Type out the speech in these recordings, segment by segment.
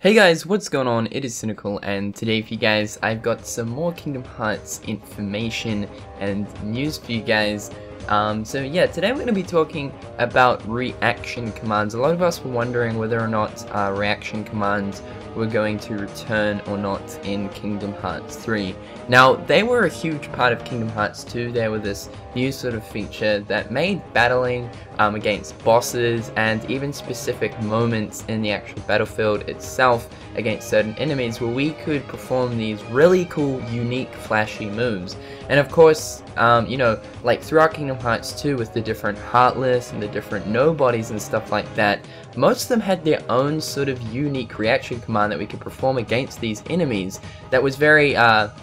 Hey guys, what's going on? It is Cynnnical, and today for you guys, I've got some more Kingdom Hearts information and news for you guys. So yeah, today we're going to be talking about reaction commands. A lot of us were wondering whether or not reaction commands were going to return or not in Kingdom Hearts 3. Now, they were a huge part of Kingdom Hearts 2. They were this new sort of feature that made battling against bosses and even specific moments in the actual battlefield itself against certain enemies where we could perform these really cool, unique, flashy moves. And of course, you know, like throughout Kingdom Hearts 2 with the different Heartless and the different Nobodies and stuff like that, most of them had their own sort of unique reaction command that we could perform against these enemies that was very,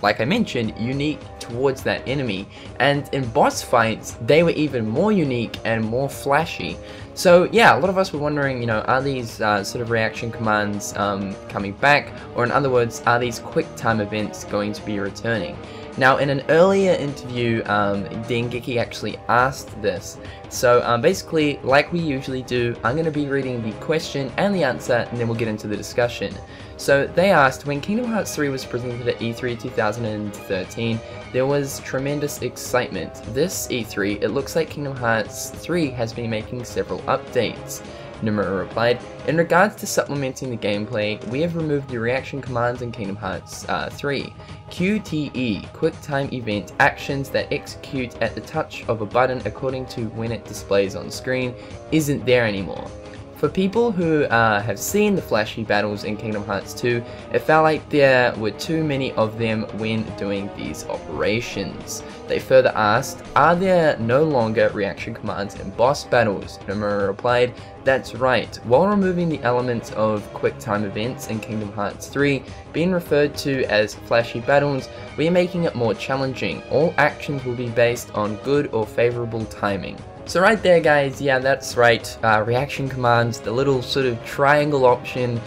like I mentioned, unique towards that enemy. And in boss fights, they were even more unique and more flashy. So yeah, a lot of us were wondering, you know, are these sort of reaction commands coming back? Or in other words, are these quick time events going to be returning? Now, in an earlier interview, Dengeki actually asked this. So basically, like we usually do, I'm going to be reading the question and the answer, and then we'll get into the discussion. So they asked, when Kingdom Hearts 3 was presented at E3 2013, there was tremendous excitement. This E3, it looks like Kingdom Hearts 3 has been making several updates. Nomura replied, in regards to supplementing the gameplay, we have removed the reaction commands in Kingdom Hearts 3. QTE, Quick Time Event, actions that execute at the touch of a button according to when it displays on screen, isn't there anymore. For people who have seen the flashy battles in Kingdom Hearts 2, it felt like there were too many of them when doing these operations. They further asked, are there no longer reaction commands in boss battles? Nomura replied, that's right. While removing the elements of quick time events in Kingdom Hearts 3, being referred to as flashy battles, we are making it more challenging. All actions will be based on good or favorable timing. So right there guys, yeah, that's right, reaction commands, the little sort of triangle option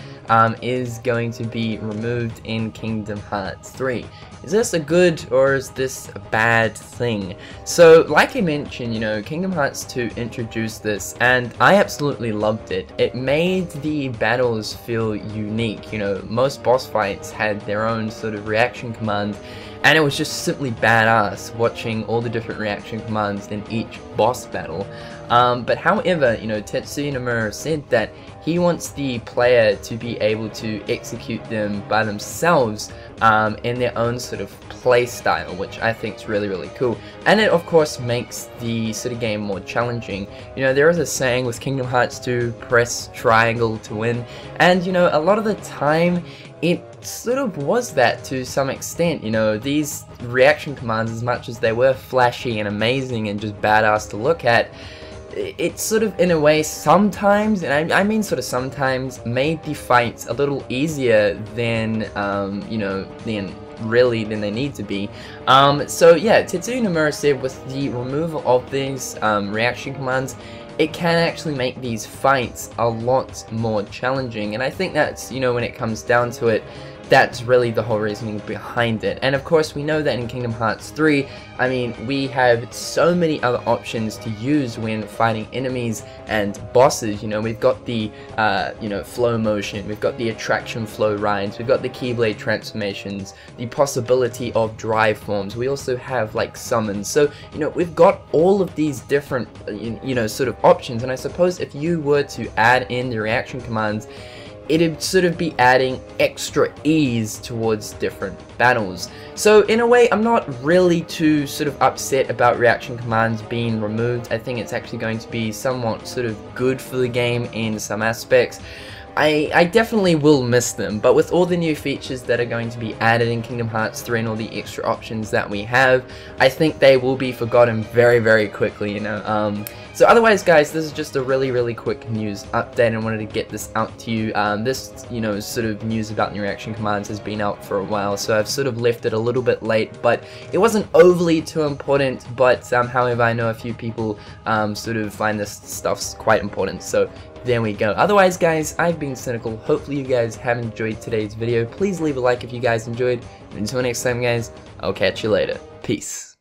is going to be removed in Kingdom Hearts 3. Is this a good or is this a bad thing? So like I mentioned, you know, Kingdom Hearts 2 introduced this and I absolutely loved it. It made the battles feel unique. You know, most boss fights had their own sort of reaction command, and it was just simply badass watching all the different reaction commands in each boss battle. But however, you know, Tetsuya Nomura said that he wants the player to be able to execute them by themselves in their own sort of play style, which I think is really, really cool. And it of course makes the sort of game more challenging. You know, there is a saying with Kingdom Hearts 2, press triangle to win, and you know, a lot of the time it sort of was that to some extent. You know, these reaction commands, as much as they were flashy and amazing and just badass to look at, it sort of, in a way, sometimes, and I mean sort of sometimes, made the fights a little easier than, you know, than they need to be. So yeah, Tetsuya Nomura said with the removal of these reaction commands, it can actually make these fights a lot more challenging, and I think that's, you know, when it comes down to it, that's really the whole reasoning behind it. And of course we know that in Kingdom Hearts 3, I mean, we have so many other options to use when fighting enemies and bosses. You know, we've got the, you know, flow motion, we've got the attraction flow rides, we've got the Keyblade transformations, the possibility of drive forms, we also have like summons. So, you know, we've got all of these different, you know, sort of options, and I suppose if you were to add in the reaction commands, it'd sort of be adding extra ease towards different battles. So in a way, I'm not really too sort of upset about reaction commands being removed. I think it's actually going to be somewhat sort of good for the game in some aspects. I definitely will miss them, but with all the new features that are going to be added in Kingdom Hearts 3 and all the extra options that we have, I think they will be forgotten very, very quickly, you know. So otherwise guys, this is just a really, really quick news update, and I wanted to get this out to you. This, you know, sort of news about new reaction commands has been out for a while, so I've sort of left it a little bit late, but it wasn't overly too important. But however, I know a few people sort of find this stuff quite important, so there we go. Otherwise guys, I've been Cynnnical. Hopefully you guys have enjoyed today's video. Please leave a like if you guys enjoyed, and until next time guys, I'll catch you later. Peace.